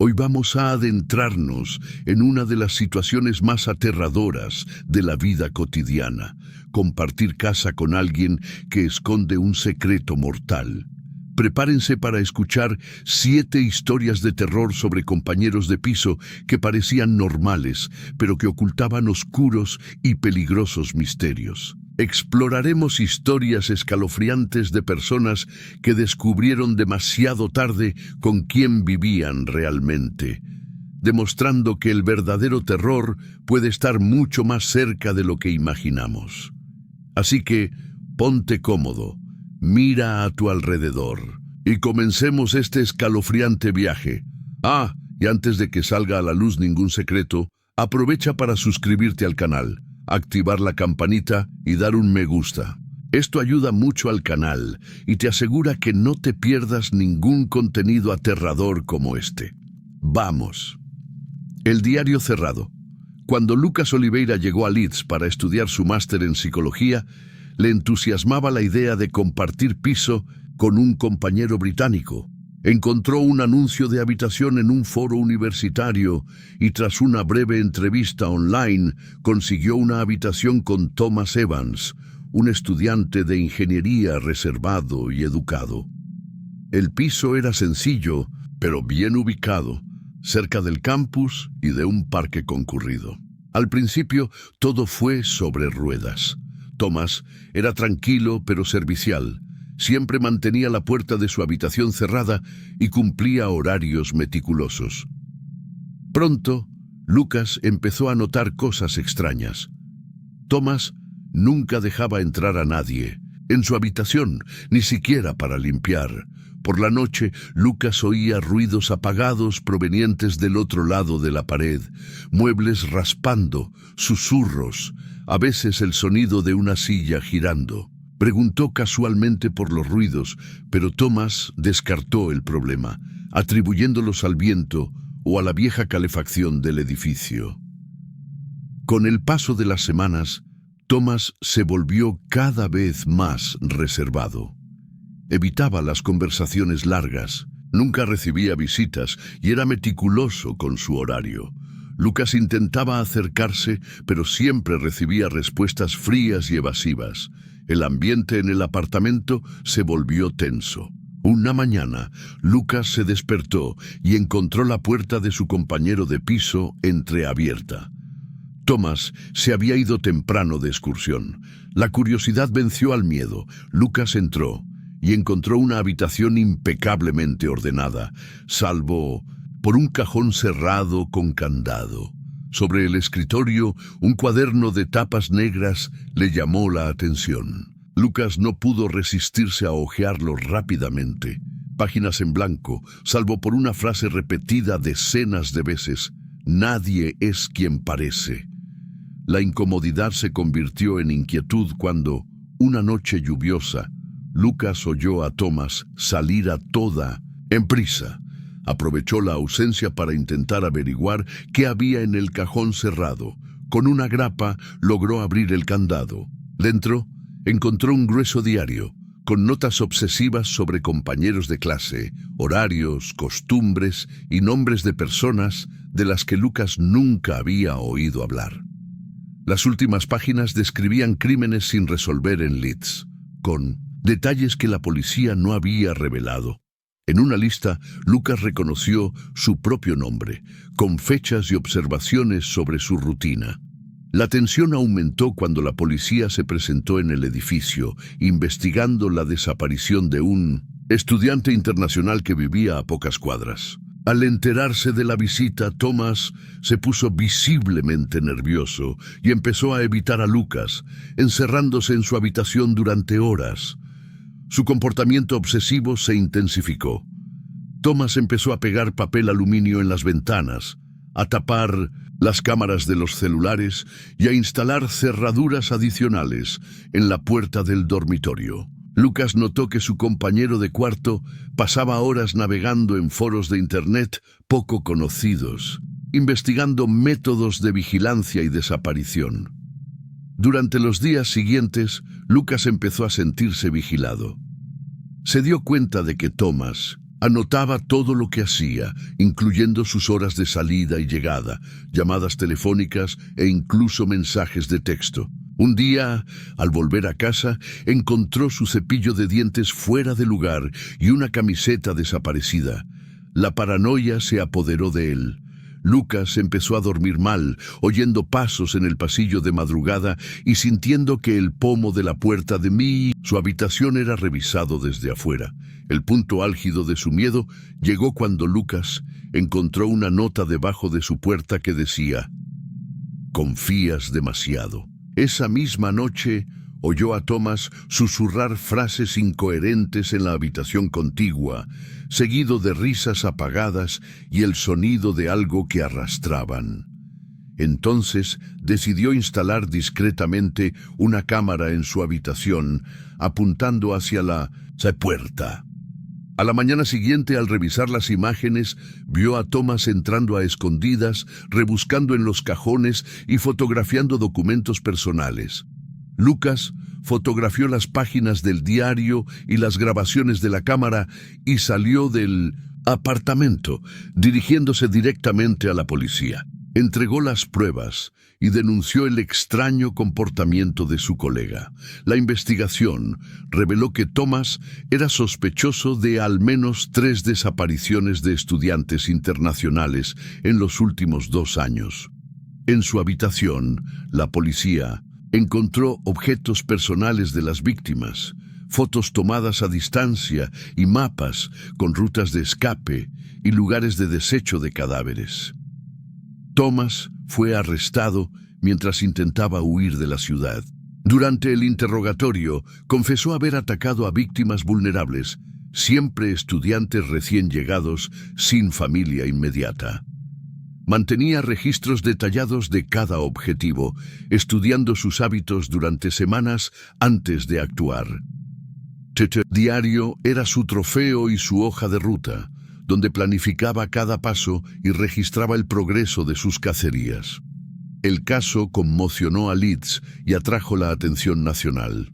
Hoy vamos a adentrarnos en una de las situaciones más aterradoras de la vida cotidiana: compartir casa con alguien que esconde un secreto mortal. Prepárense para escuchar 7 historias de terror sobre compañeros de piso que parecían normales, pero que ocultaban oscuros y peligrosos misterios. Exploraremos historias escalofriantes de personas que descubrieron demasiado tarde con quién vivían realmente, demostrando que el verdadero terror puede estar mucho más cerca de lo que imaginamos. Así que, ponte cómodo, mira a tu alrededor y comencemos este escalofriante viaje. Y antes de que salga a la luz ningún secreto, aprovecha para suscribirte al canal, activar la campanita y dar un me gusta. Esto ayuda mucho al canal y te asegura que no te pierdas ningún contenido aterrador como este. ¡Vamos! El diario cerrado. Cuando Lucas Oliveira llegó a Leeds para estudiar su máster en psicología, le entusiasmaba la idea de compartir piso con un compañero británico. Encontró un anuncio de habitación en un foro universitario y tras una breve entrevista online consiguió una habitación con Thomas Evans, un estudiante de ingeniería reservado y educado. El piso era sencillo, pero bien ubicado, cerca del campus y de un parque concurrido. Al principio, todo fue sobre ruedas. Thomas era tranquilo pero servicial. Siempre mantenía la puerta de su habitación cerrada y cumplía horarios meticulosos. Pronto, Lucas empezó a notar cosas extrañas. Thomas nunca dejaba entrar a nadie en su habitación, ni siquiera para limpiar. Por la noche, Lucas oía ruidos apagados provenientes del otro lado de la pared, muebles raspando, susurros, a veces el sonido de una silla girando. Preguntó casualmente por los ruidos, pero Thomas descartó el problema, atribuyéndolos al viento o a la vieja calefacción del edificio. Con el paso de las semanas, Thomas se volvió cada vez más reservado. Evitaba las conversaciones largas, nunca recibía visitas y era meticuloso con su horario. Lucas intentaba acercarse, pero siempre recibía respuestas frías y evasivas. El ambiente en el apartamento se volvió tenso. Una mañana, Lucas se despertó y encontró la puerta de su compañero de piso entreabierta. Thomas se había ido temprano de excursión. La curiosidad venció al miedo. Lucas entró y encontró una habitación impecablemente ordenada, salvo por un cajón cerrado con candado. Sobre el escritorio, un cuaderno de tapas negras le llamó la atención. Lucas no pudo resistirse a hojearlo rápidamente. Páginas en blanco, salvo por una frase repetida decenas de veces: «Nadie es quien parece». La incomodidad se convirtió en inquietud cuando, una noche lluviosa, Lucas oyó a Thomas salir a toda prisa. Aprovechó la ausencia para intentar averiguar qué había en el cajón cerrado. Con una grapa logró abrir el candado. Dentro encontró un grueso diario, con notas obsesivas sobre compañeros de clase, horarios, costumbres y nombres de personas de las que Lucas nunca había oído hablar. Las últimas páginas describían crímenes sin resolver en Leeds, con detalles que la policía no había revelado. En una lista, Lucas reconoció su propio nombre, con fechas y observaciones sobre su rutina. La tensión aumentó cuando la policía se presentó en el edificio, investigando la desaparición de un estudiante internacional que vivía a pocas cuadras. Al enterarse de la visita, Thomas se puso visiblemente nervioso y empezó a evitar a Lucas, encerrándose en su habitación durante horas. Su comportamiento obsesivo se intensificó. Thomas empezó a pegar papel aluminio en las ventanas, a tapar las cámaras de los celulares y a instalar cerraduras adicionales en la puerta del dormitorio. Lucas notó que su compañero de cuarto pasaba horas navegando en foros de internet poco conocidos, investigando métodos de vigilancia y desaparición. Durante los días siguientes, Lucas empezó a sentirse vigilado. Se dio cuenta de que Thomas, Anotaba todo lo que hacía, incluyendo sus horas de salida y llegada, llamadas telefónicas e incluso mensajes de texto. Un día, al volver a casa, encontró su cepillo de dientes fuera de lugar y una camiseta desaparecida. La paranoia se apoderó de él. Lucas empezó a dormir mal, oyendo pasos en el pasillo de madrugada y sintiendo que el pomo de la puerta de su habitación era revisado desde afuera. El punto álgido de su miedo llegó cuando Lucas encontró una nota debajo de su puerta que decía: «Confías demasiado». Esa misma noche oyó a Thomas susurrar frases incoherentes en la habitación contigua, seguido de risas apagadas y el sonido de algo que arrastraban. Entonces decidió instalar discretamente una cámara en su habitación, apuntando hacia la puerta. A la mañana siguiente, al revisar las imágenes, vio a Thomas entrando a escondidas, rebuscando en los cajones y fotografiando documentos personales. Lucas fotografió las páginas del diario y las grabaciones de la cámara y salió del apartamento, dirigiéndose directamente a la policía. Entregó las pruebas y denunció el extraño comportamiento de su colega. La investigación reveló que Thomas era sospechoso de al menos 3 desapariciones de estudiantes internacionales en los últimos 2 años. En su habitación, la policía encontró objetos personales de las víctimas, fotos tomadas a distancia y mapas con rutas de escape y lugares de desecho de cadáveres. Thomas fue arrestado mientras intentaba huir de la ciudad. Durante el interrogatorio, confesó haber atacado a víctimas vulnerables, siempre estudiantes recién llegados sin familia inmediata. Mantenía registros detallados de cada objetivo, estudiando sus hábitos durante semanas antes de actuar. El diario era su trofeo y su hoja de ruta, donde planificaba cada paso y registraba el progreso de sus cacerías. El caso conmocionó a Leeds y atrajo la atención nacional.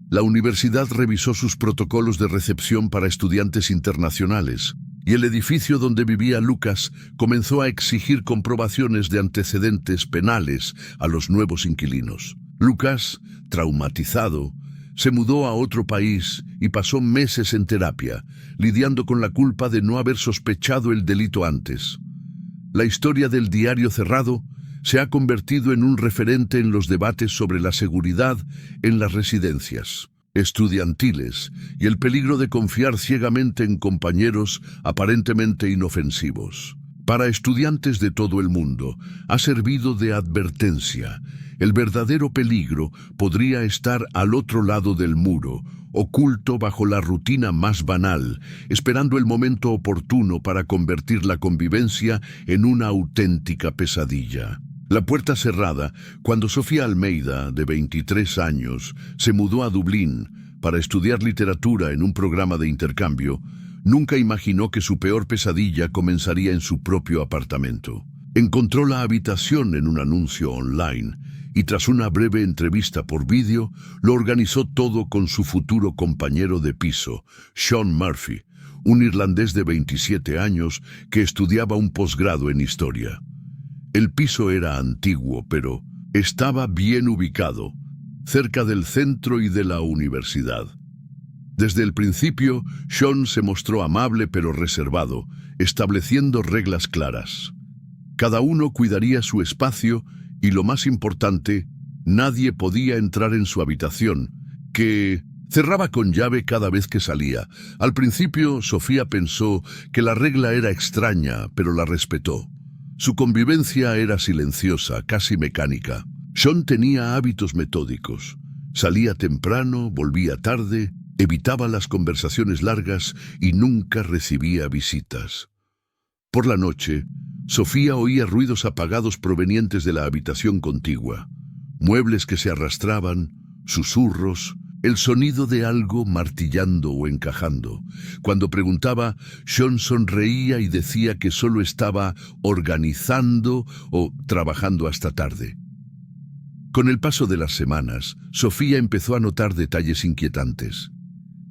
La universidad revisó sus protocolos de recepción para estudiantes internacionales, y el edificio donde vivía Lucas comenzó a exigir comprobaciones de antecedentes penales a los nuevos inquilinos. Lucas, traumatizado, se mudó a otro país y pasó meses en terapia, lidiando con la culpa de no haber sospechado el delito antes. La historia del diario cerrado se ha convertido en un referente en los debates sobre la seguridad en las residencias estudiantiles y el peligro de confiar ciegamente en compañeros aparentemente inofensivos. Para estudiantes de todo el mundo, ha servido de advertencia. El verdadero peligro podría estar al otro lado del muro, oculto bajo la rutina más banal, esperando el momento oportuno para convertir la convivencia en una auténtica pesadilla. La puerta cerrada, cuando Sofía Almeida, de 23 años, se mudó a Dublín para estudiar literatura en un programa de intercambio, nunca imaginó que su peor pesadilla comenzaría en su propio apartamento. Encontró la habitación en un anuncio online y tras una breve entrevista por vídeo, lo organizó todo con su futuro compañero de piso, Sean Murphy, un irlandés de 27 años que estudiaba un posgrado en historia. El piso era antiguo, pero estaba bien ubicado, cerca del centro y de la universidad. Desde el principio, Sean se mostró amable pero reservado, estableciendo reglas claras. Cada uno cuidaría su espacio y, lo más importante, nadie podía entrar en su habitación, que cerraba con llave cada vez que salía. Al principio, Sofía pensó que la regla era extraña, pero la respetó. Su convivencia era silenciosa, casi mecánica. Sean tenía hábitos metódicos. Salía temprano, volvía tarde, evitaba las conversaciones largas y nunca recibía visitas. Por la noche, Sofía oía ruidos apagados provenientes de la habitación contigua. Muebles que se arrastraban, susurros, el sonido de algo martillando o encajando. Cuando preguntaba, Sean sonreía y decía que solo estaba organizando o trabajando hasta tarde. Con el paso de las semanas, Sofía empezó a notar detalles inquietantes.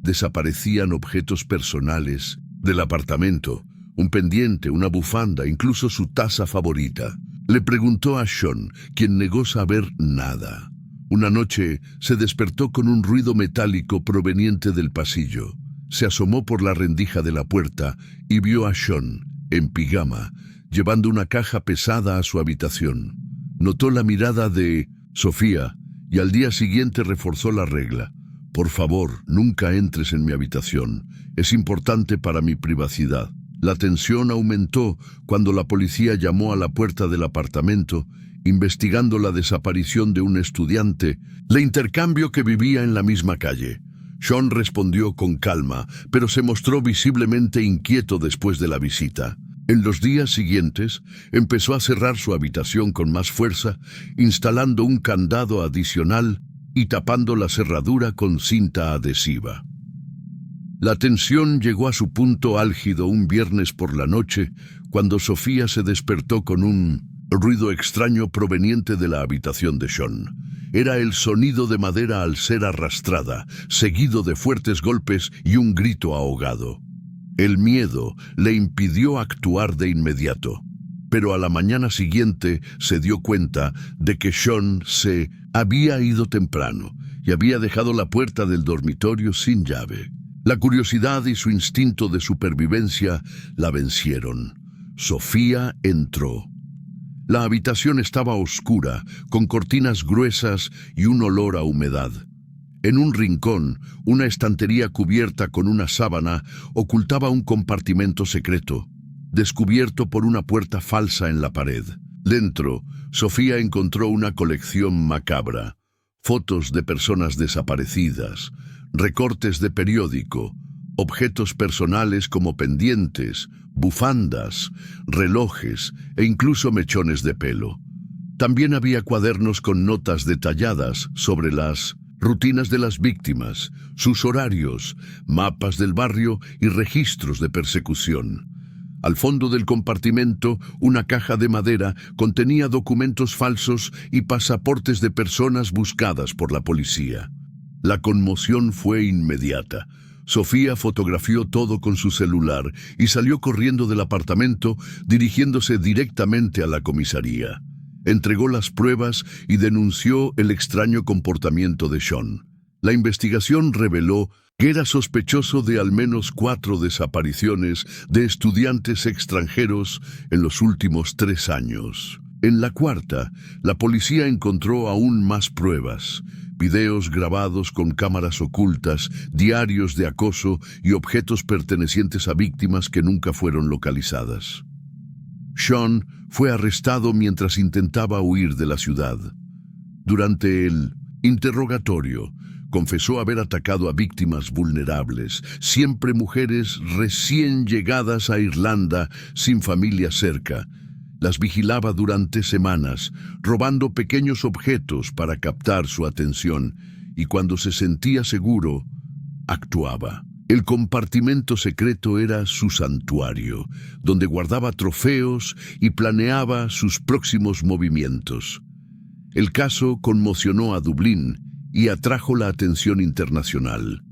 Desaparecían objetos personales del apartamento, un pendiente, una bufanda, incluso su taza favorita. Le preguntó a Sean, quien negó saber nada. Una noche se despertó con un ruido metálico proveniente del pasillo. Se asomó por la rendija de la puerta y vio a Sean, en pijama, llevando una caja pesada a su habitación. Notó la mirada de Sofía y al día siguiente reforzó la regla. Por favor, nunca entres en mi habitación. Es importante para mi privacidad. La tensión aumentó cuando la policía llamó a la puerta del apartamento, investigando la desaparición de un estudiante, de intercambio que vivía en la misma calle. Sean respondió con calma, pero se mostró visiblemente inquieto después de la visita. En los días siguientes, empezó a cerrar su habitación con más fuerza, instalando un candado adicional y tapando la cerradura con cinta adhesiva. La tensión llegó a su punto álgido un viernes por la noche, cuando Sofía se despertó con un ruido extraño proveniente de la habitación de Sean. Era el sonido de madera al ser arrastrada, seguido de fuertes golpes y un grito ahogado. El miedo le impidió actuar de inmediato, pero a la mañana siguiente se dio cuenta de que Sean se había ido temprano y había dejado la puerta del dormitorio sin llave. La curiosidad y su instinto de supervivencia la vencieron. Sofía entró. La habitación estaba oscura, con cortinas gruesas y un olor a humedad. En un rincón, una estantería cubierta con una sábana ocultaba un compartimento secreto, descubierto por una puerta falsa en la pared. Dentro, Sofía encontró una colección macabra: fotos de personas desaparecidas, recortes de periódico, objetos personales como pendientes, bufandas, relojes e incluso mechones de pelo. También había cuadernos con notas detalladas sobre las rutinas de las víctimas, sus horarios, mapas del barrio y registros de persecución. Al fondo del compartimento, una caja de madera contenía documentos falsos y pasaportes de personas buscadas por la policía. La conmoción fue inmediata. Sofía fotografió todo con su celular y salió corriendo del apartamento, dirigiéndose directamente a la comisaría. Entregó las pruebas y denunció el extraño comportamiento de Sean. La investigación reveló que era sospechoso de al menos 4 desapariciones de estudiantes extranjeros en los últimos 3 años. En la cuarta, la policía encontró aún más pruebas: videos grabados con cámaras ocultas, diarios de acoso y objetos pertenecientes a víctimas que nunca fueron localizadas. Sean fue arrestado mientras intentaba huir de la ciudad. Durante el interrogatorio, confesó haber atacado a víctimas vulnerables, siempre mujeres recién llegadas a Irlanda sin familia cerca. Las vigilaba durante semanas, robando pequeños objetos para captar su atención, y cuando se sentía seguro, actuaba. El compartimento secreto era su santuario, donde guardaba trofeos y planeaba sus próximos movimientos. El caso conmocionó a Dublín y atrajo la atención internacional.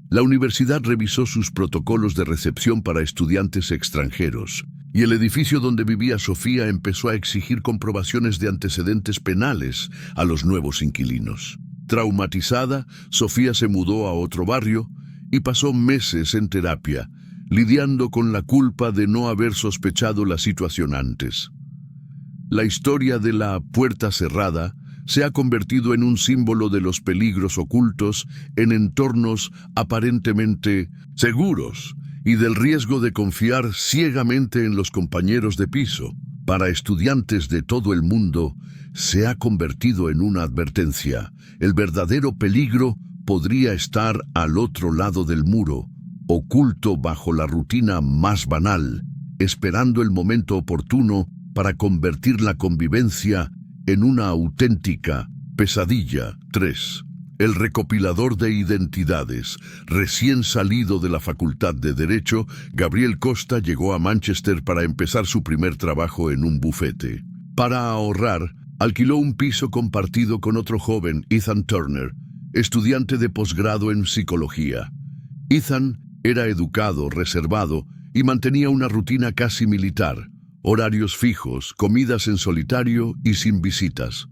La universidad revisó sus protocolos de recepción para estudiantes extranjeros, y el edificio donde vivía Sofía empezó a exigir comprobaciones de antecedentes penales a los nuevos inquilinos. Traumatizada, Sofía se mudó a otro barrio y pasó meses en terapia, lidiando con la culpa de no haber sospechado la situación antes. La historia de la puerta cerrada se ha convertido en un símbolo de los peligros ocultos en entornos aparentemente seguros y del riesgo de confiar ciegamente en los compañeros de piso. Para estudiantes de todo el mundo, se ha convertido en una advertencia: el verdadero peligro podría estar al otro lado del muro, oculto bajo la rutina más banal, esperando el momento oportuno para convertir la convivencia en una auténtica pesadilla. 3. El recopilador de identidades. Recién salido de la Facultad de Derecho, Gabriel Costa llegó a Manchester para empezar su primer trabajo en un bufete. Para ahorrar, alquiló un piso compartido con otro joven, Ethan Turner, estudiante de posgrado en psicología. Ethan era educado, reservado y mantenía una rutina casi militar, horarios fijos, comidas en solitario y sin visitas.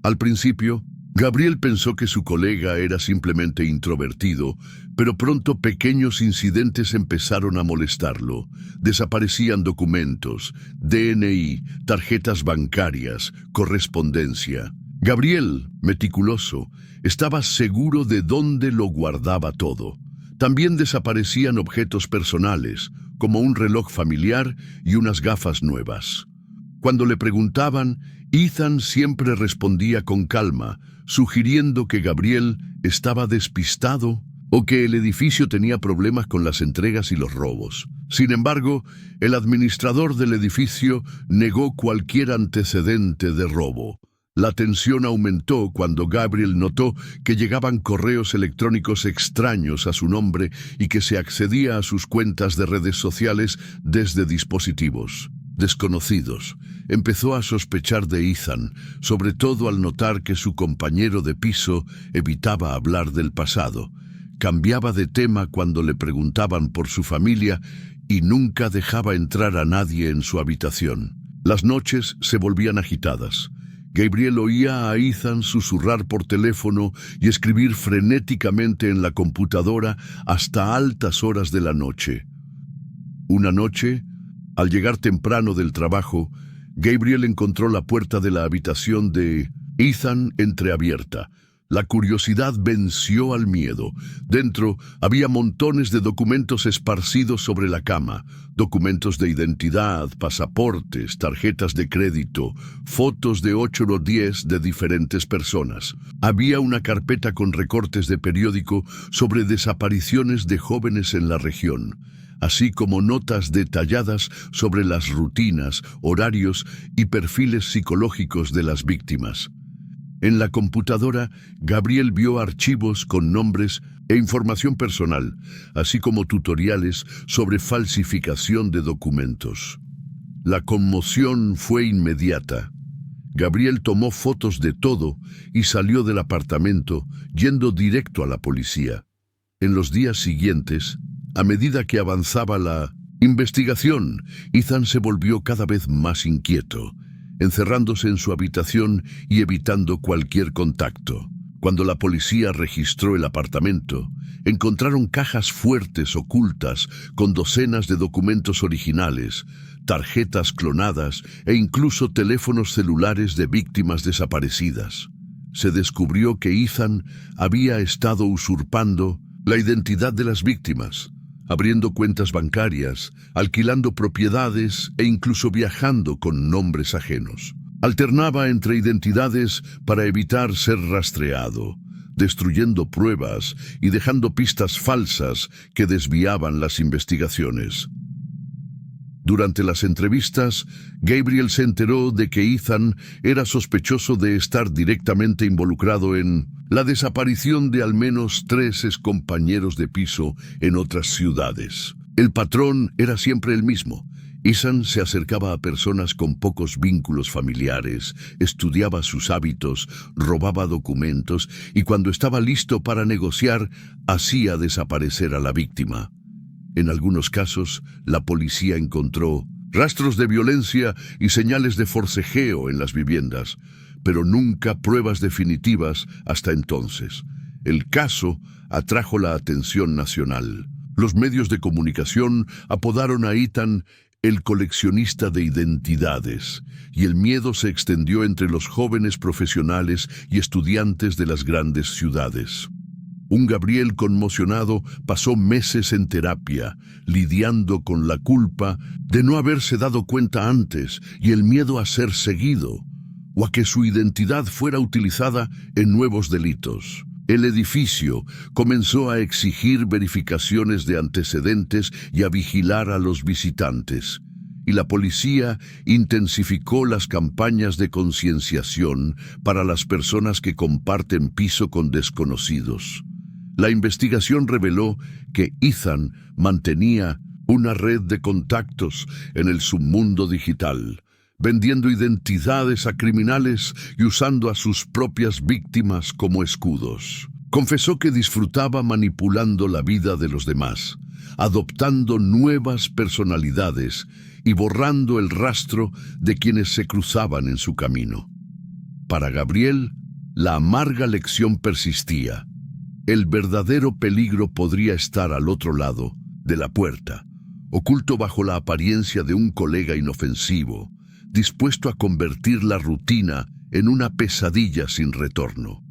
Al principio, Gabriel pensó que su colega era simplemente introvertido, pero pronto pequeños incidentes empezaron a molestarlo. Desaparecían documentos, DNI, tarjetas bancarias, correspondencia. Gabriel, meticuloso, estaba seguro de dónde lo guardaba todo. También desaparecían objetos personales, como un reloj familiar y unas gafas nuevas. Cuando le preguntaban, Ethan siempre respondía con calma, sugiriendo que Gabriel estaba despistado o que el edificio tenía problemas con las entregas y los robos. Sin embargo, el administrador del edificio negó cualquier antecedente de robo. La tensión aumentó cuando Gabriel notó que llegaban correos electrónicos extraños a su nombre y que se accedía a sus cuentas de redes sociales desde dispositivos desconocidos. Empezó a sospechar de Ethan, sobre todo al notar que su compañero de piso evitaba hablar del pasado. Cambiaba de tema cuando le preguntaban por su familia y nunca dejaba entrar a nadie en su habitación. Las noches se volvían agitadas. Gabriel oía a Ethan susurrar por teléfono y escribir frenéticamente en la computadora hasta altas horas de la noche. Una noche, al llegar temprano del trabajo, Gabriel encontró la puerta de la habitación de Ethan entreabierta. La curiosidad venció al miedo. Dentro había montones de documentos esparcidos sobre la cama, documentos de identidad, pasaportes, tarjetas de crédito, fotos de 8 o 10 de diferentes personas. Había una carpeta con recortes de periódico sobre desapariciones de jóvenes en la región, así como notas detalladas sobre las rutinas, horarios y perfiles psicológicos de las víctimas. En la computadora, Gabriel vio archivos con nombres e información personal, así como tutoriales sobre falsificación de documentos. La conmoción fue inmediata. Gabriel tomó fotos de todo y salió del apartamento, yendo directo a la policía. En los días siguientes, a medida que avanzaba la investigación, Ethan se volvió cada vez más inquieto, encerrándose en su habitación y evitando cualquier contacto. Cuando la policía registró el apartamento, encontraron cajas fuertes ocultas con docenas de documentos originales, tarjetas clonadas e incluso teléfonos celulares de víctimas desaparecidas. Se descubrió que Ethan había estado usurpando la identidad de las víctimas, abriendo cuentas bancarias, alquilando propiedades e incluso viajando con nombres ajenos. Alternaba entre identidades para evitar ser rastreado, destruyendo pruebas y dejando pistas falsas que desviaban las investigaciones. Durante las entrevistas, Gabriel se enteró de que Ethan era sospechoso de estar directamente involucrado en la desaparición de al menos 3 excompañeros de piso en otras ciudades. El patrón era siempre el mismo. Ethan se acercaba a personas con pocos vínculos familiares, estudiaba sus hábitos, robaba documentos y cuando estaba listo para negociar, hacía desaparecer a la víctima. En algunos casos, la policía encontró rastros de violencia y señales de forcejeo en las viviendas, pero nunca pruebas definitivas hasta entonces. El caso atrajo la atención nacional. Los medios de comunicación apodaron a Ethan el coleccionista de identidades, y el miedo se extendió entre los jóvenes profesionales y estudiantes de las grandes ciudades. Un Gabriel conmocionado pasó meses en terapia, lidiando con la culpa de no haberse dado cuenta antes y el miedo a ser seguido, o a que su identidad fuera utilizada en nuevos delitos. El edificio comenzó a exigir verificaciones de antecedentes y a vigilar a los visitantes, y la policía intensificó las campañas de concienciación para las personas que comparten piso con desconocidos. La investigación reveló que Ethan mantenía una red de contactos en el submundo digital, vendiendo identidades a criminales y usando a sus propias víctimas como escudos. Confesó que disfrutaba manipulando la vida de los demás, adoptando nuevas personalidades y borrando el rastro de quienes se cruzaban en su camino. Para Gabriel, la amarga lección persistía. El verdadero peligro podría estar al otro lado de la puerta, oculto bajo la apariencia de un colega inofensivo, dispuesto a convertir la rutina en una pesadilla sin retorno.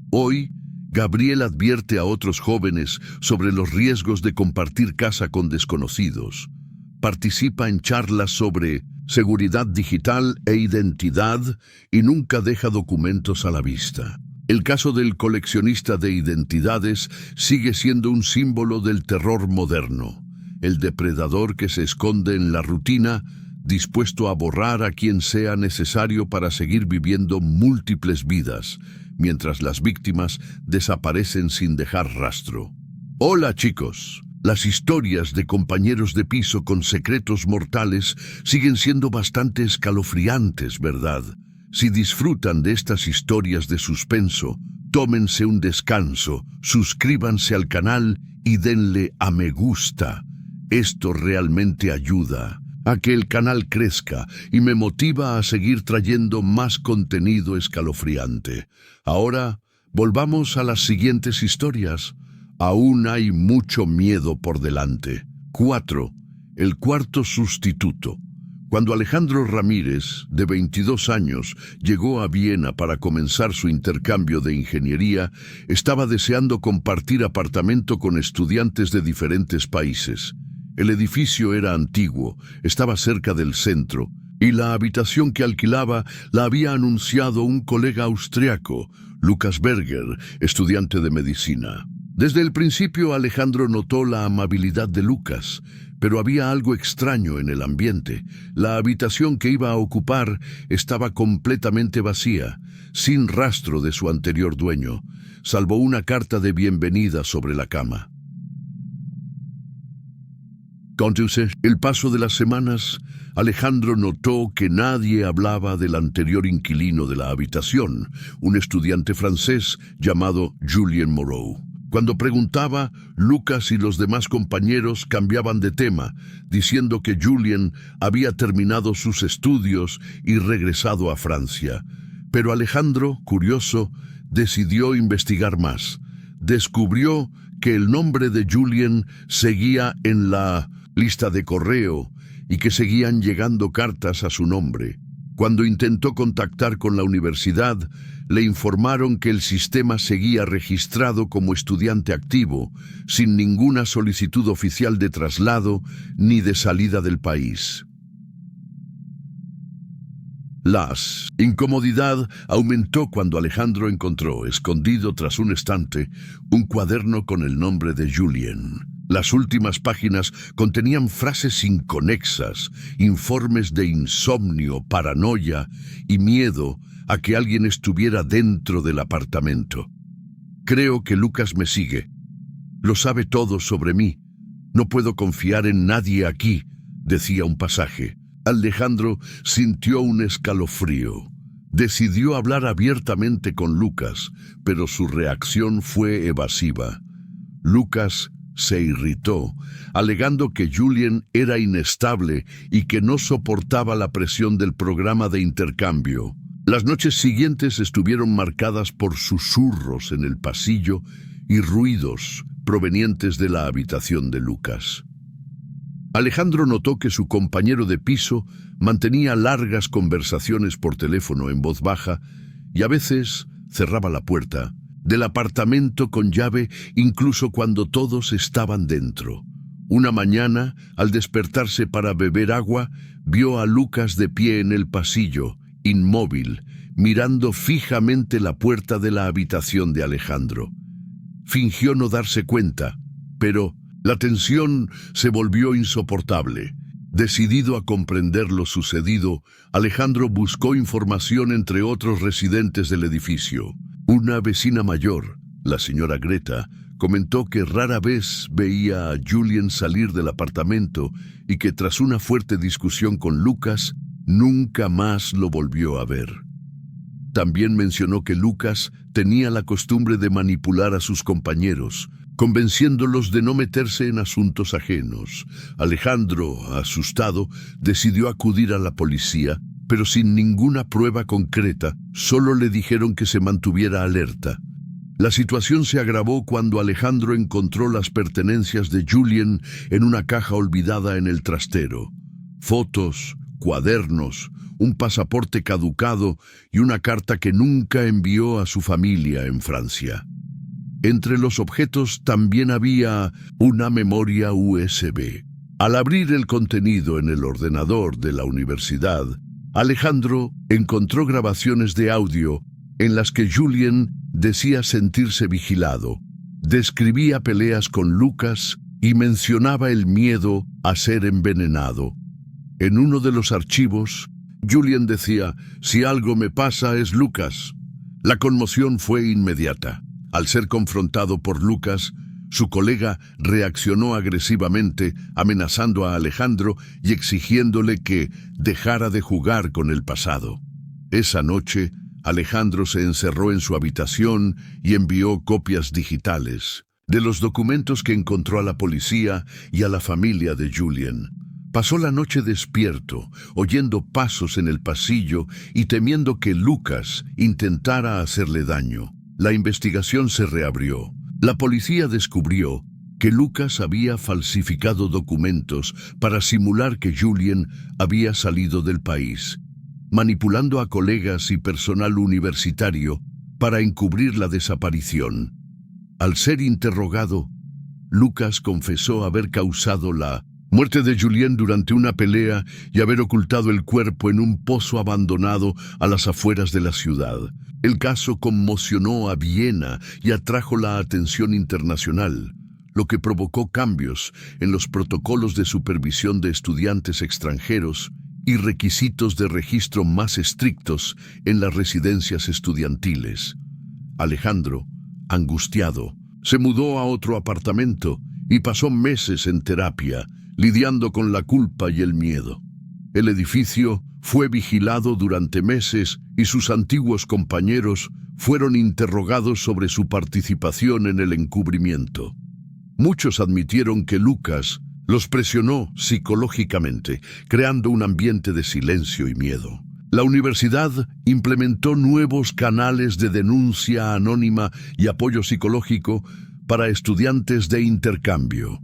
Hoy, Gabriel advierte a otros jóvenes sobre los riesgos de compartir casa con desconocidos. Participa en charlas sobre seguridad digital e identidad y nunca deja documentos a la vista. El caso del coleccionista de identidades sigue siendo un símbolo del terror moderno. El depredador que se esconde en la rutina, dispuesto a borrar a quien sea necesario para seguir viviendo múltiples vidas, mientras las víctimas desaparecen sin dejar rastro. Hola chicos, las historias de compañeros de piso con secretos mortales siguen siendo bastante escalofriantes, ¿verdad? Si disfrutan de estas historias de suspenso, tómense un descanso, suscríbanse al canal y denle a me gusta. Esto realmente ayuda a que el canal crezca y me motiva a seguir trayendo más contenido escalofriante. Ahora, volvamos a las siguientes historias. Aún hay mucho miedo por delante. 4. El cuarto sustituto. Cuando Alejandro Ramírez, de 22 años, llegó a Viena para comenzar su intercambio de ingeniería, estaba deseando compartir apartamento con estudiantes de diferentes países. El edificio era antiguo, estaba cerca del centro, y la habitación que alquilaba la había anunciado un colega austriaco, Lucas Berger, estudiante de medicina. Desde el principio Alejandro notó la amabilidad de Lucas, pero había algo extraño en el ambiente. La habitación que iba a ocupar estaba completamente vacía, sin rastro de su anterior dueño, salvo una carta de bienvenida sobre la cama. Con el paso de las semanas, Alejandro notó que nadie hablaba del anterior inquilino de la habitación, un estudiante francés llamado Julien Moreau. Cuando preguntaba, Lucas y los demás compañeros cambiaban de tema, diciendo que Julien había terminado sus estudios y regresado a Francia. Pero Alejandro, curioso, decidió investigar más. Descubrió que el nombre de Julien seguía en la lista de correo y que seguían llegando cartas a su nombre. Cuando intentó contactar con la universidad, le informaron que el sistema seguía registrado como estudiante activo, sin ninguna solicitud oficial de traslado ni de salida del país. La incomodidad aumentó cuando Alejandro encontró, escondido tras un estante, un cuaderno con el nombre de Julien. Las últimas páginas contenían frases inconexas, informes de insomnio, paranoia y miedo a que alguien estuviera dentro del apartamento. Creo que Lucas me sigue. Lo sabe todo sobre mí. No puedo confiar en nadie aquí, decía un pasaje. Alejandro sintió un escalofrío. Decidió hablar abiertamente con Lucas, pero su reacción fue evasiva. Lucas se irritó, alegando que Julien era inestable y que no soportaba la presión del programa de intercambio. Las noches siguientes estuvieron marcadas por susurros en el pasillo y ruidos provenientes de la habitación de Lucas. Alejandro notó que su compañero de piso mantenía largas conversaciones por teléfono en voz baja y a veces cerraba la puerta del apartamento con llave incluso cuando todos estaban dentro. Una mañana, al despertarse para beber agua, vio a Lucas de pie en el pasillo, inmóvil, mirando fijamente la puerta de la habitación de Alejandro. Fingió no darse cuenta, pero la tensión se volvió insoportable. Decidido a comprender lo sucedido, Alejandro buscó información entre otros residentes del edificio. Una vecina mayor, la señora Greta, comentó que rara vez veía a Julien salir del apartamento y que tras una fuerte discusión con Lucas, nunca más lo volvió a ver. también mencionó que Lucas tenía la costumbre de manipular a sus compañeros, convenciéndolos de no meterse en asuntos ajenos. Alejandro, asustado, decidió acudir a la policía, pero sin ninguna prueba concreta, solo le dijeron que se mantuviera alerta. La situación se agravó cuando Alejandro encontró las pertenencias de Julien en una caja olvidada en el trastero. Fotos, cuadernos, un pasaporte caducado y una carta que nunca envió a su familia en Francia. Entre los objetos también había una memoria USB. Al abrir el contenido en el ordenador de la universidad, Alejandro encontró grabaciones de audio en las que Julien decía sentirse vigilado, describía peleas con Lucas y mencionaba el miedo a ser envenenado. En uno de los archivos, Julien decía: «Si algo me pasa es Lucas». La conmoción fue inmediata. Al ser confrontado por Lucas, su colega reaccionó agresivamente, amenazando a Alejandro y exigiéndole que dejara de jugar con el pasado. Esa noche, Alejandro se encerró en su habitación y envió copias digitales de los documentos que encontró a la policía y a la familia de Julien. Pasó la noche despierto, oyendo pasos en el pasillo y temiendo que Lucas intentara hacerle daño. La investigación se reabrió. La policía descubrió que Lucas había falsificado documentos para simular que Julien había salido del país, manipulando a colegas y personal universitario para encubrir la desaparición. Al ser interrogado, Lucas confesó haber causado la muerte de Julien durante una pelea y haber ocultado el cuerpo en un pozo abandonado a las afueras de la ciudad. El caso conmocionó a Viena y atrajo la atención internacional, lo que provocó cambios en los protocolos de supervisión de estudiantes extranjeros y requisitos de registro más estrictos en las residencias estudiantiles. Alejandro, angustiado, se mudó a otro apartamento y pasó meses en terapia, lidiando con la culpa y el miedo. El edificio fue vigilado durante meses y sus antiguos compañeros fueron interrogados sobre su participación en el encubrimiento. Muchos admitieron que Lucas los presionó psicológicamente, creando un ambiente de silencio y miedo. La universidad implementó nuevos canales de denuncia anónima y apoyo psicológico para estudiantes de intercambio.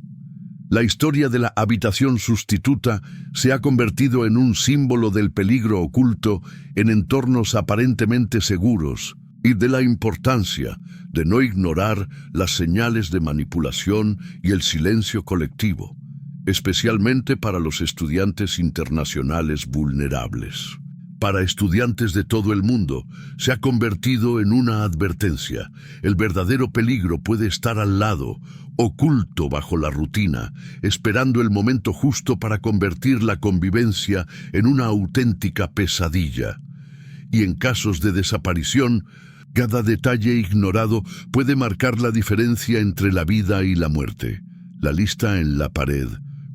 La historia de la habitación sustituta se ha convertido en un símbolo del peligro oculto en entornos aparentemente seguros y de la importancia de no ignorar las señales de manipulación y el silencio colectivo, especialmente para los estudiantes internacionales vulnerables. Para estudiantes de todo el mundo, se ha convertido en una advertencia. El verdadero peligro puede estar al lado, oculto bajo la rutina, esperando el momento justo para convertir la convivencia en una auténtica pesadilla. Y en casos de desaparición, cada detalle ignorado puede marcar la diferencia entre la vida y la muerte. La lista en la pared.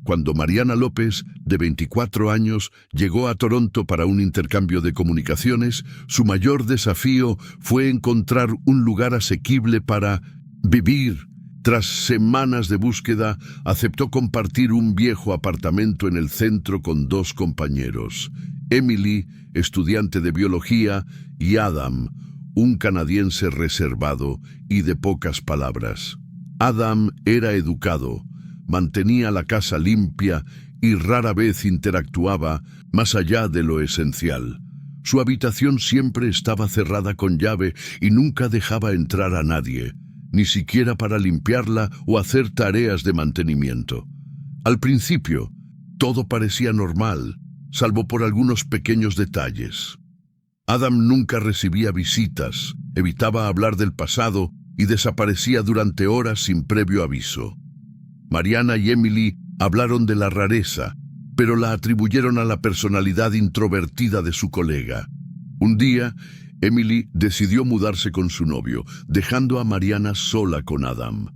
Cuando Mariana López, de 24 años, llegó a Toronto para un intercambio de comunicaciones, su mayor desafío fue encontrar un lugar asequible para vivir. Tras semanas de búsqueda, aceptó compartir un viejo apartamento en el centro con dos compañeros: Emily, estudiante de biología, y Adam, un canadiense reservado y de pocas palabras. Adam era educado, mantenía la casa limpia y rara vez interactuaba más allá de lo esencial. Su habitación siempre estaba cerrada con llave y nunca dejaba entrar a nadie, ni siquiera para limpiarla o hacer tareas de mantenimiento. Al principio, todo parecía normal, salvo por algunos pequeños detalles. Adam nunca recibía visitas, evitaba hablar del pasado y desaparecía durante horas sin previo aviso. Mariana y Emily hablaron de la rareza, pero la atribuyeron a la personalidad introvertida de su colega. Un día, Emily decidió mudarse con su novio, dejando a Mariana sola con Adam.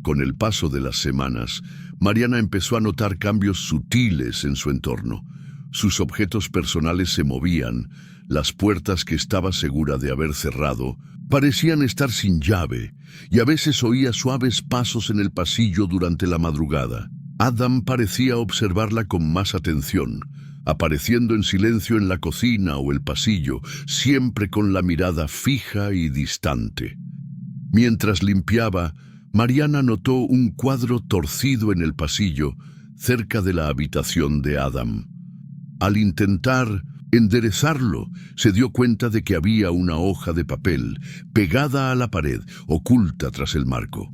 Con el paso de las semanas, Mariana empezó a notar cambios sutiles en su entorno. Sus objetos personales se movían, las puertas que estaba segura de haber cerrado parecían estar sin llave, y a veces oía suaves pasos en el pasillo durante la madrugada. Adam parecía observarla con más atención, apareciendo en silencio en la cocina o el pasillo, siempre con la mirada fija y distante. Mientras limpiaba, Mariana notó un cuadro torcido en el pasillo, cerca de la habitación de Adam. Al intentar enderezarlo, se dio cuenta de que había una hoja de papel pegada a la pared, oculta tras el marco.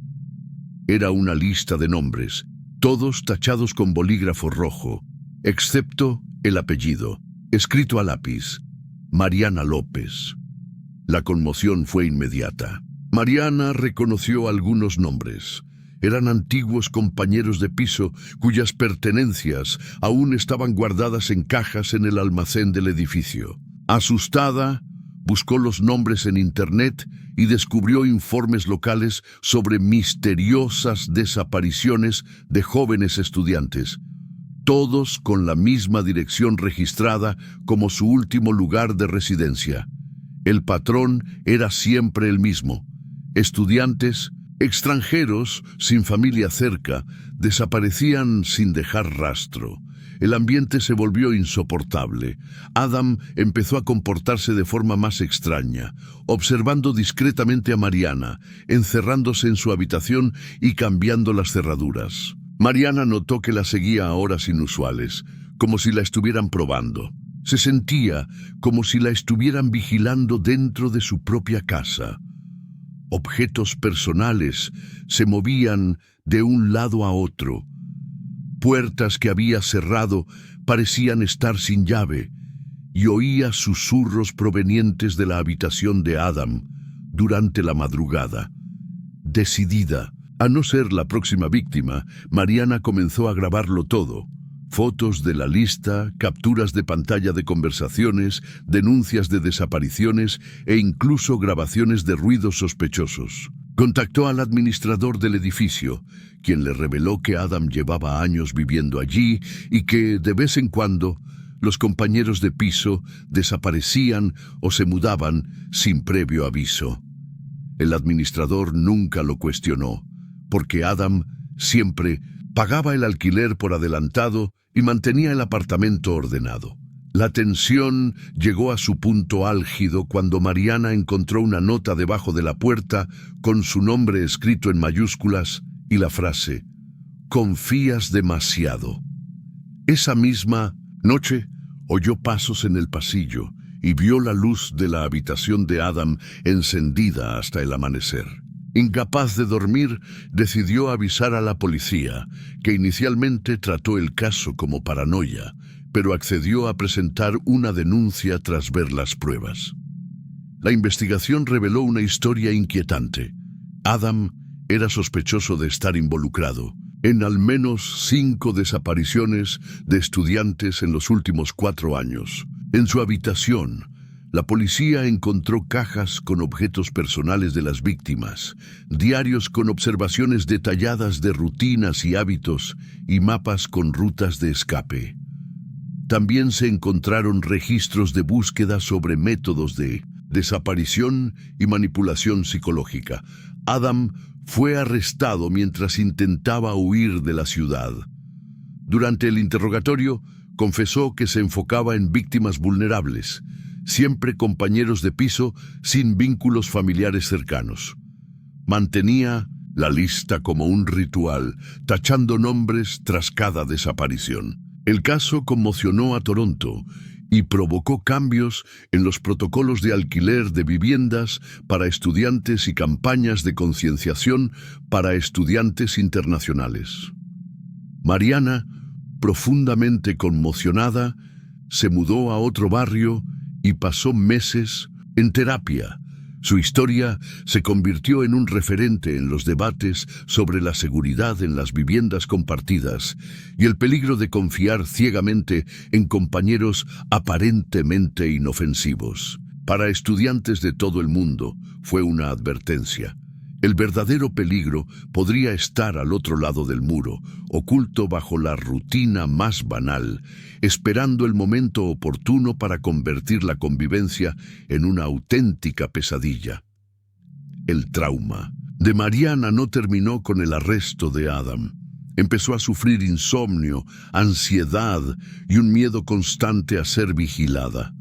Era una lista de nombres, todos tachados con bolígrafo rojo, excepto el apellido, escrito a lápiz: Mariana López. La conmoción fue inmediata. Mariana reconoció algunos nombres. Eran antiguos compañeros de piso cuyas pertenencias aún estaban guardadas en cajas en el almacén del edificio. Asustada, buscó los nombres en Internet y descubrió informes locales sobre misteriosas desapariciones de jóvenes estudiantes, todos con la misma dirección registrada como su último lugar de residencia. El patrón era siempre el mismo: estudiantes extranjeros sin familia cerca desaparecían sin dejar rastro. El ambiente se volvió insoportable. Adam empezó a comportarse de forma más extraña, observando discretamente a Mariana, encerrándose en su habitación y cambiando las cerraduras. Mariana notó que la seguía a horas inusuales, como si la estuvieran probando. Se sentía como si la estuvieran vigilando dentro de su propia casa. Objetos personales se movían de un lado a otro. Puertas que había cerrado parecían estar sin llave, y oía susurros provenientes de la habitación de Adam durante la madrugada. Decidida a no ser la próxima víctima, Mariana comenzó a grabarlo todo: fotos de la lista, capturas de pantalla de conversaciones, denuncias de desapariciones e incluso grabaciones de ruidos sospechosos. Contactó al administrador del edificio, quien le reveló que Adam llevaba años viviendo allí y que, de vez en cuando, los compañeros de piso desaparecían o se mudaban sin previo aviso. El administrador nunca lo cuestionó, porque Adam siempre pagaba el alquiler por adelantado y mantenía el apartamento ordenado. La tensión llegó a su punto álgido cuando Mariana encontró una nota debajo de la puerta con su nombre escrito en mayúsculas y la frase: «Confías demasiado». Esa misma noche oyó pasos en el pasillo y vio la luz de la habitación de Adam encendida hasta el amanecer. Incapaz de dormir, decidió avisar a la policía, que inicialmente trató el caso como paranoia, pero accedió a presentar una denuncia tras ver las pruebas. La investigación reveló una historia inquietante. Adam era sospechoso de estar involucrado en al menos 5 desapariciones de estudiantes en los últimos 4 años. En su habitación, la policía encontró cajas con objetos personales de las víctimas, diarios con observaciones detalladas de rutinas y hábitos y mapas con rutas de escape. También se encontraron registros de búsqueda sobre métodos de desaparición y manipulación psicológica. Adam fue arrestado mientras intentaba huir de la ciudad. Durante el interrogatorio, confesó que se enfocaba en víctimas vulnerables, siempre compañeros de piso sin vínculos familiares cercanos. Mantenía la lista como un ritual, tachando nombres tras cada desaparición. El caso conmocionó a Toronto y provocó cambios en los protocolos de alquiler de viviendas para estudiantes y campañas de concienciación para estudiantes internacionales. Mariana, profundamente conmocionada, se mudó a otro barrio y pasó meses en terapia. Su historia se convirtió en un referente en los debates sobre la seguridad en las viviendas compartidas y el peligro de confiar ciegamente en compañeros aparentemente inofensivos. Para estudiantes de todo el mundo fue una advertencia. El verdadero peligro podría estar al otro lado del muro, oculto bajo la rutina más banal, esperando el momento oportuno para convertir la convivencia en una auténtica pesadilla. El trauma de Mariana no terminó con el arresto de Adam. Empezó a sufrir insomnio, ansiedad y un miedo constante a ser vigilada.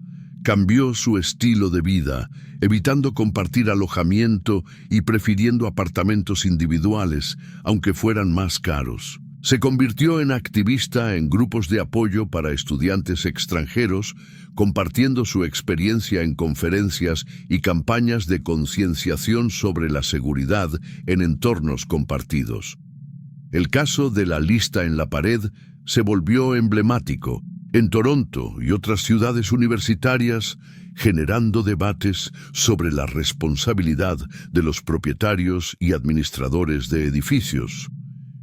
Cambió su estilo de vida, evitando compartir alojamiento y prefiriendo apartamentos individuales, aunque fueran más caros. Se convirtió en activista en grupos de apoyo para estudiantes extranjeros, compartiendo su experiencia en conferencias y campañas de concienciación sobre la seguridad en entornos compartidos. El caso de la lista en la pared se volvió emblemático en Toronto y otras ciudades universitarias, generando debates sobre la responsabilidad de los propietarios y administradores de edificios,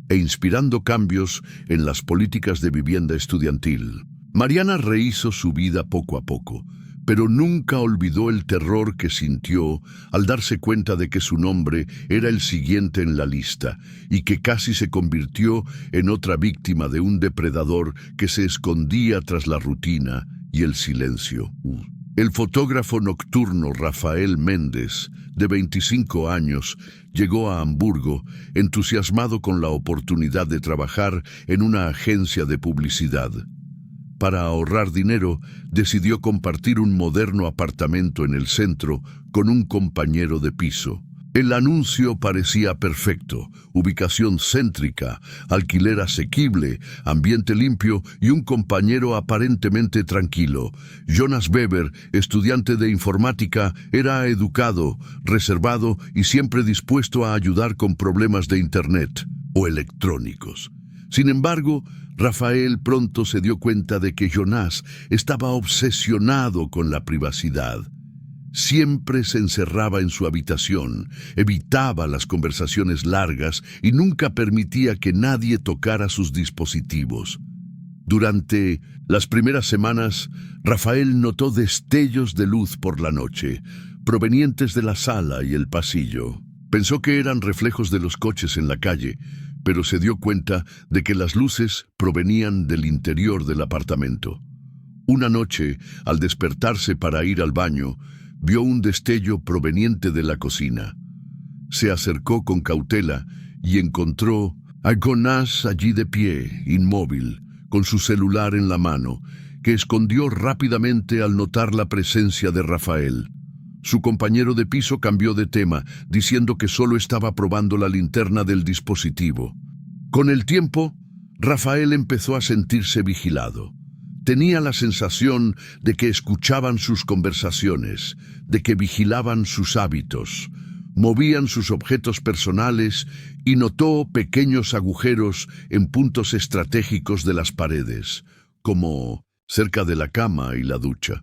e inspirando cambios en las políticas de vivienda estudiantil. Mariana rehizo su vida poco a poco, pero nunca olvidó el terror que sintió al darse cuenta de que su nombre era el siguiente en la lista y que casi se convirtió en otra víctima de un depredador que se escondía tras la rutina y el silencio. El fotógrafo nocturno Rafael Méndez, de 25 años, llegó a Hamburgo entusiasmado con la oportunidad de trabajar en una agencia de publicidad. Para ahorrar dinero, decidió compartir un moderno apartamento en el centro con un compañero de piso. El anuncio parecía perfecto: ubicación céntrica, alquiler asequible, ambiente limpio y un compañero aparentemente tranquilo. Jonas Weber, estudiante de informática, era educado, reservado y siempre dispuesto a ayudar con problemas de internet o electrónicos. Sin embargo, Rafael pronto se dio cuenta de que Jonas estaba obsesionado con la privacidad. Siempre se encerraba en su habitación, evitaba las conversaciones largas y nunca permitía que nadie tocara sus dispositivos. Durante las primeras semanas, Rafael notó destellos de luz por la noche, provenientes de la sala y el pasillo. Pensó que eran reflejos de los coches en la calle, pero se dio cuenta de que las luces provenían del interior del apartamento. Una noche, al despertarse para ir al baño, vio un destello proveniente de la cocina. Se acercó con cautela y encontró a Jonas allí de pie, inmóvil, con su celular en la mano, que escondió rápidamente al notar la presencia de Rafael. Su compañero de piso cambió de tema, diciendo que solo estaba probando la linterna del dispositivo. Con el tiempo, Rafael empezó a sentirse vigilado. Tenía la sensación de que escuchaban sus conversaciones, de que vigilaban sus hábitos, movían sus objetos personales y notó pequeños agujeros en puntos estratégicos de las paredes, como cerca de la cama y la ducha.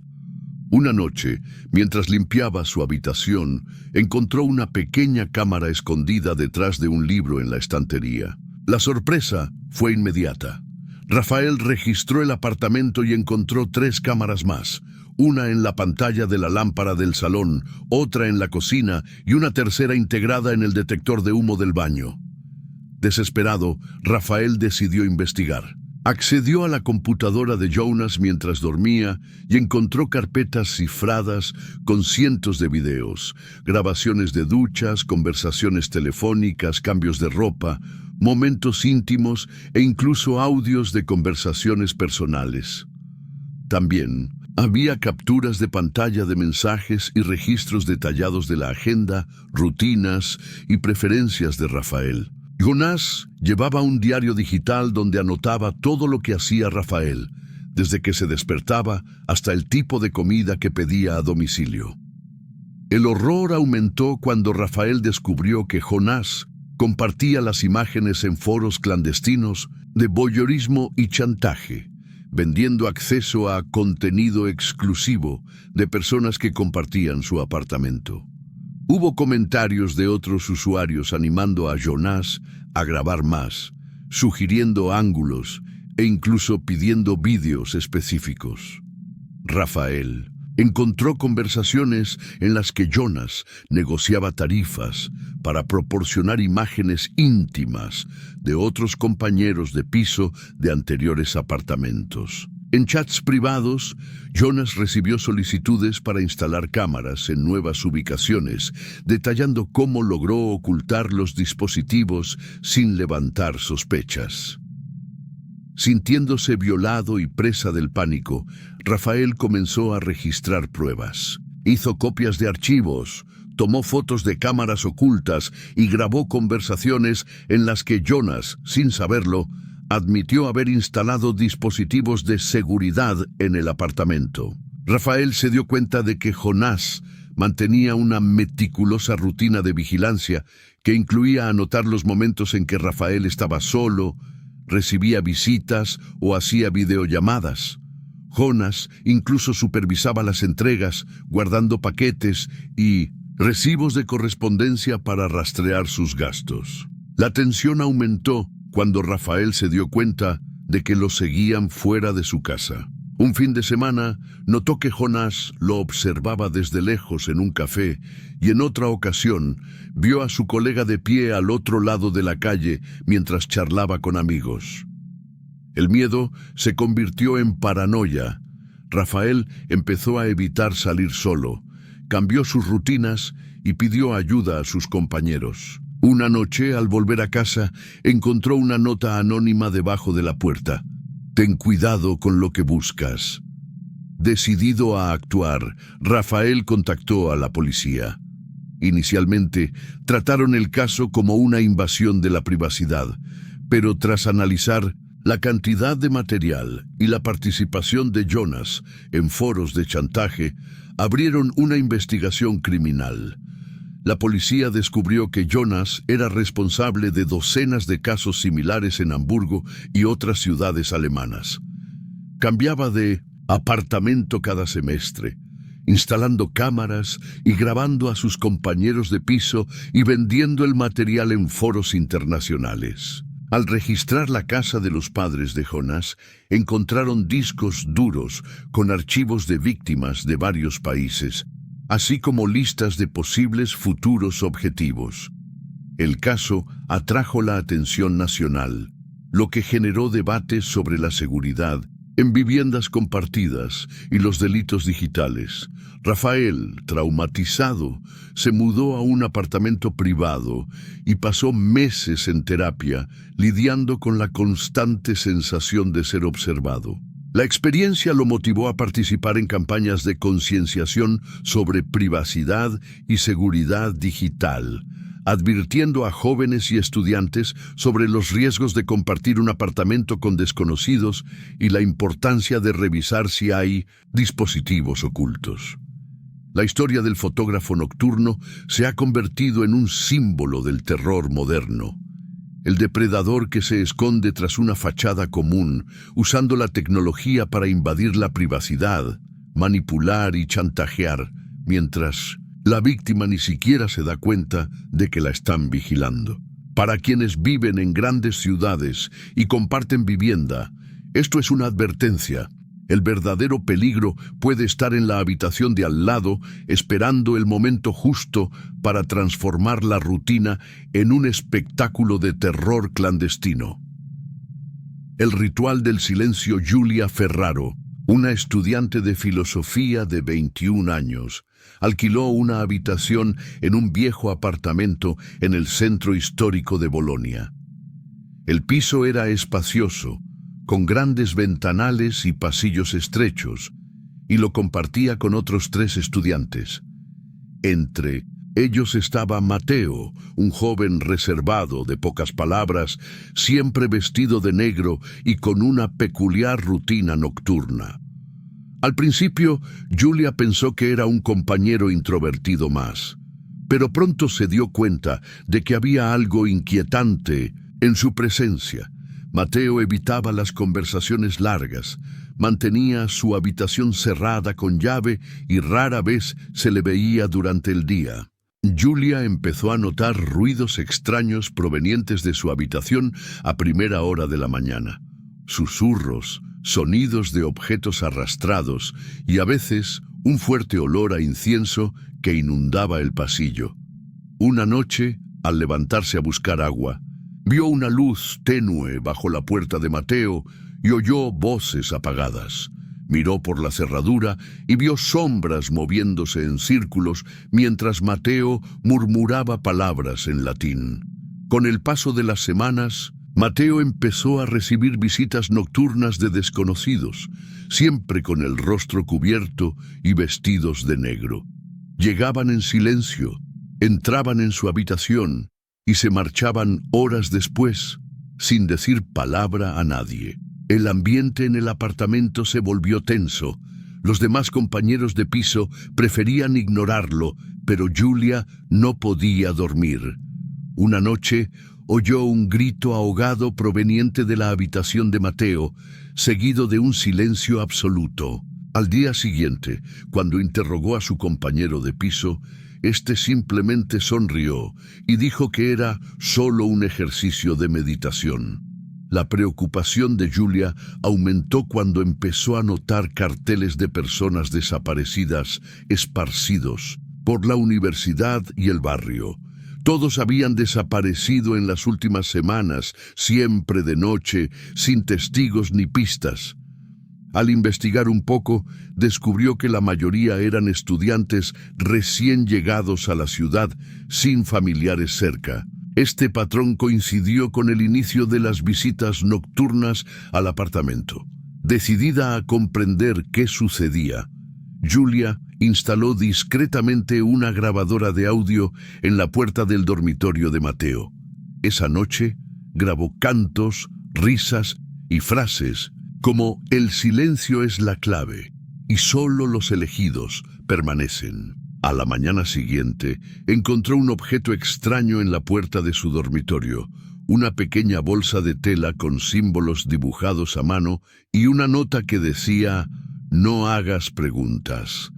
Una noche, mientras limpiaba su habitación, encontró una pequeña cámara escondida detrás de un libro en la estantería. La sorpresa fue inmediata. Rafael registró el apartamento y encontró 3 cámaras más, una en la pantalla de la lámpara del salón, otra en la cocina y una tercera integrada en el detector de humo del baño. Desesperado, Rafael decidió investigar. Accedió a la computadora de Jonas mientras dormía y encontró carpetas cifradas con cientos de videos, grabaciones de duchas, conversaciones telefónicas, cambios de ropa, momentos íntimos e incluso audios de conversaciones personales. También había capturas de pantalla de mensajes y registros detallados de la agenda, rutinas y preferencias de Rafael. Jonas llevaba un diario digital donde anotaba todo lo que hacía Rafael, desde que se despertaba hasta el tipo de comida que pedía a domicilio. El horror aumentó cuando Rafael descubrió que Jonas compartía las imágenes en foros clandestinos de voyeurismo y chantaje, vendiendo acceso a contenido exclusivo de personas que compartían su apartamento. Hubo comentarios de otros usuarios animando a Jonas a grabar más, sugiriendo ángulos e incluso pidiendo vídeos específicos. Rafael Encontró conversaciones en las que Jonas negociaba tarifas para proporcionar imágenes íntimas de otros compañeros de piso de anteriores apartamentos. En chats privados, Jonas recibió solicitudes para instalar cámaras en nuevas ubicaciones, detallando cómo logró ocultar los dispositivos sin levantar sospechas. Sintiéndose violado y presa del pánico, Rafael comenzó a registrar pruebas. Hizo copias de archivos, tomó fotos de cámaras ocultas y grabó conversaciones en las que Jonas, sin saberlo, admitió haber instalado dispositivos de seguridad en el apartamento. Rafael se dio cuenta de que Jonás mantenía una meticulosa rutina de vigilancia que incluía anotar los momentos en que Rafael estaba solo, recibía visitas o hacía videollamadas. Jonás incluso supervisaba las entregas, guardando paquetes y recibos de correspondencia para rastrear sus gastos. La tensión aumentó cuando Rafael se dio cuenta de que lo seguían fuera de su casa. Un fin de semana, notó que Jonás lo observaba desde lejos en un café y en otra ocasión vio a su colega de pie al otro lado de la calle mientras charlaba con amigos. El miedo se convirtió en paranoia. Rafael empezó a evitar salir solo, cambió sus rutinas y pidió ayuda a sus compañeros. Una noche, al volver a casa, encontró una nota anónima debajo de la puerta. «Ten cuidado con lo que buscas». Decidido a actuar, Rafael contactó a la policía. Inicialmente, trataron el caso como una invasión de la privacidad, pero tras analizar la cantidad de material y la participación de Jonas en foros de chantaje, abrieron una investigación criminal. La policía descubrió que Jonas era responsable de docenas de casos similares en Hamburgo y otras ciudades alemanas. Cambiaba de apartamento cada semestre, instalando cámaras y grabando a sus compañeros de piso y vendiendo el material en foros internacionales. Al registrar la casa de los padres de Jonás, encontraron discos duros con archivos de víctimas de varios países, así como listas de posibles futuros objetivos. El caso atrajo la atención nacional, lo que generó debates sobre la seguridad en viviendas compartidas y los delitos digitales. Rafael, traumatizado, se mudó a un apartamento privado y pasó meses en terapia, lidiando con la constante sensación de ser observado. La experiencia lo motivó a participar en campañas de concienciación sobre privacidad y seguridad digital, advirtiendo a jóvenes y estudiantes sobre los riesgos de compartir un apartamento con desconocidos y la importancia de revisar si hay dispositivos ocultos. La historia del fotógrafo nocturno se ha convertido en un símbolo del terror moderno. El depredador que se esconde tras una fachada común, usando la tecnología para invadir la privacidad, manipular y chantajear, mientras la víctima ni siquiera se da cuenta de que la están vigilando. Para quienes viven en grandes ciudades y comparten vivienda, esto es una advertencia. El verdadero peligro puede estar en la habitación de al lado, esperando el momento justo para transformar la rutina en un espectáculo de terror clandestino. El ritual del silencio. Giulia Ferraro, una estudiante de filosofía de 21 años, alquiló una habitación en un viejo apartamento en el centro histórico de Bolonia. El piso era espacioso, con grandes ventanales y pasillos estrechos, y lo compartía con otros 3 estudiantes. Entre ellos estaba Mateo, un joven reservado, de pocas palabras, siempre vestido de negro y con una peculiar rutina nocturna. Al principio, Giulia pensó que era un compañero introvertido más, pero pronto se dio cuenta de que había algo inquietante en su presencia. Mateo evitaba las conversaciones largas, mantenía su habitación cerrada con llave y rara vez se le veía durante el día. Giulia empezó a notar ruidos extraños provenientes de su habitación a primera hora de la mañana. Susurros, sonidos de objetos arrastrados y a veces un fuerte olor a incienso que inundaba el pasillo. Una noche, al levantarse a buscar agua, vio una luz tenue bajo la puerta de Mateo y oyó voces apagadas. Miró por la cerradura y vio sombras moviéndose en círculos mientras Mateo murmuraba palabras en latín. Con el paso de las semanas, Mateo empezó a recibir visitas nocturnas de desconocidos, siempre con el rostro cubierto y vestidos de negro. Llegaban en silencio, entraban en su habitación y se marchaban horas después, sin decir palabra a nadie. El ambiente en el apartamento se volvió tenso. Los demás compañeros de piso preferían ignorarlo, pero Julia no podía dormir. Una noche oyó un grito ahogado proveniente de la habitación de Mateo, seguido de un silencio absoluto. Al día siguiente, cuando interrogó a su compañero de piso, este simplemente sonrió y dijo que era solo un ejercicio de meditación. La preocupación de Julia aumentó cuando empezó a notar carteles de personas desaparecidas esparcidos por la universidad y el barrio. Todos habían desaparecido en las últimas semanas, siempre de noche, sin testigos ni pistas. Al investigar un poco, descubrió que la mayoría eran estudiantes recién llegados a la ciudad, sin familiares cerca. Este patrón coincidió con el inicio de las visitas nocturnas al apartamento. Decidida a comprender qué sucedía, Julia instaló discretamente una grabadora de audio en la puerta del dormitorio de Mateo. Esa noche grabó cantos, risas y frases como «El silencio es la clave y solo los elegidos permanecen». A la mañana siguiente, encontró un objeto extraño en la puerta de su dormitorio, una pequeña bolsa de tela con símbolos dibujados a mano y una nota que decía «No hagas preguntas».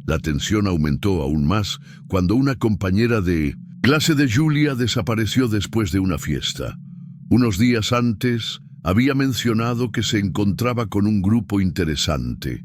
La tensión aumentó aún más cuando una compañera de clase de Julia desapareció después de una fiesta. Unos días antes, había mencionado que se encontraba con un grupo interesante,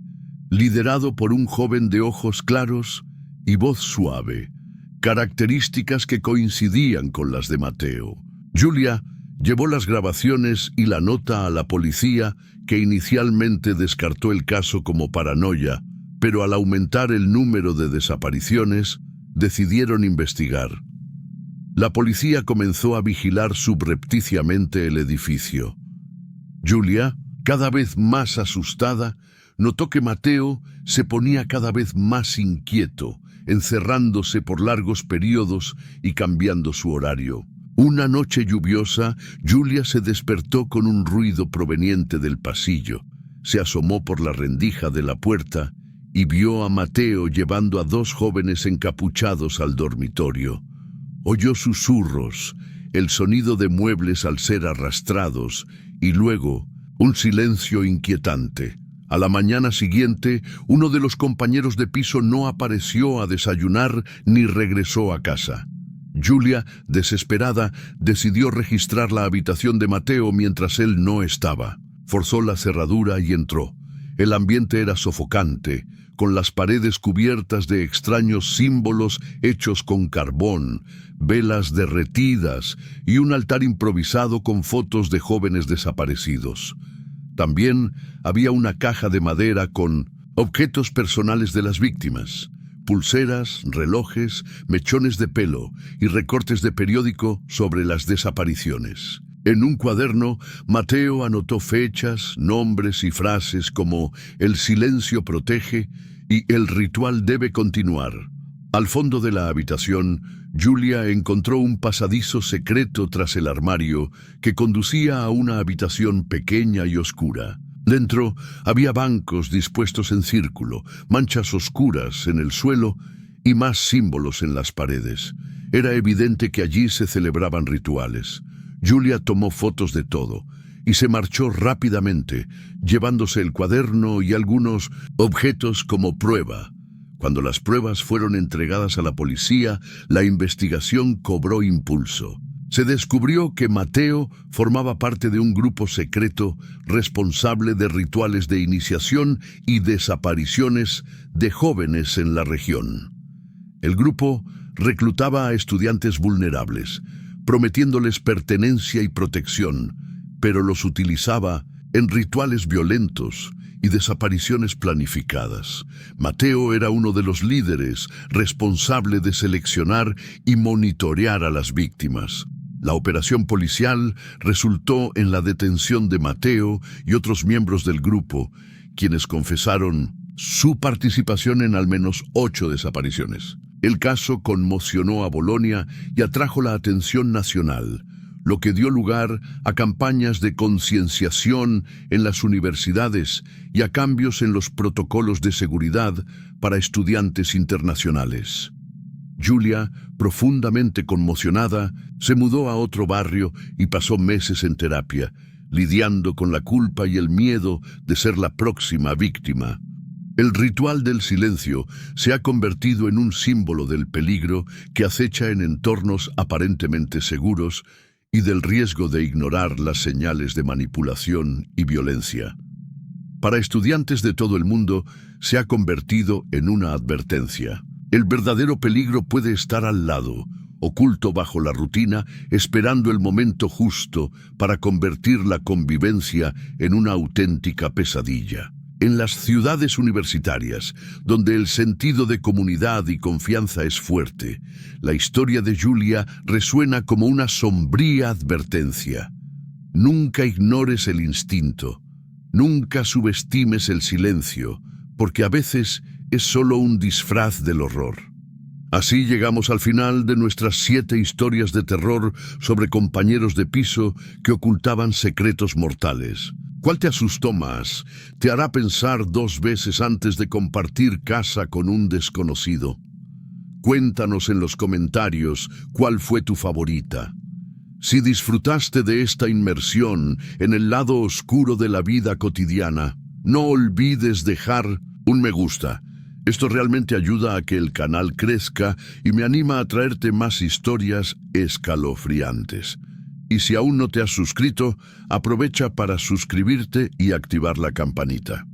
liderado por un joven de ojos claros y voz suave, características que coincidían con las de Mateo. Julia llevó las grabaciones y la nota a la policía, que inicialmente descartó el caso como paranoia, pero al aumentar el número de desapariciones, decidieron investigar. La policía comenzó a vigilar subrepticiamente el edificio. Julia, cada vez más asustada, notó que Mateo se ponía cada vez más inquieto, encerrándose por largos periodos y cambiando su horario. Una noche lluviosa, Julia se despertó con un ruido proveniente del pasillo. Se asomó por la rendija de la puerta y vio a Mateo llevando a dos jóvenes encapuchados al dormitorio. Oyó susurros, el sonido de muebles al ser arrastrados y luego un silencio inquietante. A la mañana siguiente, uno de los compañeros de piso no apareció a desayunar ni regresó a casa. Julia, desesperada, decidió registrar la habitación de Mateo mientras él no estaba. Forzó la cerradura y entró. El ambiente era sofocante, con las paredes cubiertas de extraños símbolos hechos con carbón, velas derretidas y un altar improvisado con fotos de jóvenes desaparecidos. También había una caja de madera con objetos personales de las víctimas, pulseras, relojes, mechones de pelo y recortes de periódico sobre las desapariciones. En un cuaderno, Mateo anotó fechas, nombres y frases como «El silencio protege» y «El ritual debe continuar». Al fondo de la habitación, Julia encontró un pasadizo secreto tras el armario que conducía a una habitación pequeña y oscura. Dentro había bancos dispuestos en círculo, manchas oscuras en el suelo y más símbolos en las paredes. Era evidente que allí se celebraban rituales. Julia tomó fotos de todo y se marchó rápidamente, llevándose el cuaderno y algunos objetos como prueba. Cuando las pruebas fueron entregadas a la policía, la investigación cobró impulso. Se descubrió que Mateo formaba parte de un grupo secreto responsable de rituales de iniciación y desapariciones de jóvenes en la región. El grupo reclutaba a estudiantes vulnerables, prometiéndoles pertenencia y protección, pero los utilizaba en rituales violentos y desapariciones planificadas. Mateo era uno de los líderes responsable de seleccionar y monitorear a las víctimas. La operación policial resultó en la detención de Mateo y otros miembros del grupo, quienes confesaron su participación en al menos 8 desapariciones. El caso conmocionó a Bolonia y atrajo la atención nacional, lo que dio lugar a campañas de concienciación en las universidades y a cambios en los protocolos de seguridad para estudiantes internacionales. Julia, profundamente conmocionada, se mudó a otro barrio y pasó meses en terapia, lidiando con la culpa y el miedo de ser la próxima víctima. El ritual del silencio se ha convertido en un símbolo del peligro que acecha en entornos aparentemente seguros y del riesgo de ignorar las señales de manipulación y violencia. Para estudiantes de todo el mundo, se ha convertido en una advertencia. El verdadero peligro puede estar al lado, oculto bajo la rutina, esperando el momento justo para convertir la convivencia en una auténtica pesadilla. En las ciudades universitarias, donde el sentido de comunidad y confianza es fuerte, la historia de Julia resuena como una sombría advertencia. Nunca ignores el instinto, nunca subestimes el silencio, porque a veces es solo un disfraz del horror. Así llegamos al final de nuestras 7 historias de terror sobre compañeros de piso que ocultaban secretos mortales. ¿Cuál te asustó más? ¿Te hará pensar 2 veces antes de compartir casa con un desconocido? Cuéntanos en los comentarios cuál fue tu favorita. Si disfrutaste de esta inmersión en el lado oscuro de la vida cotidiana, no olvides dejar un me gusta. Esto realmente ayuda a que el canal crezca y me anima a traerte más historias escalofriantes. Y si aún no te has suscrito, aprovecha para suscribirte y activar la campanita.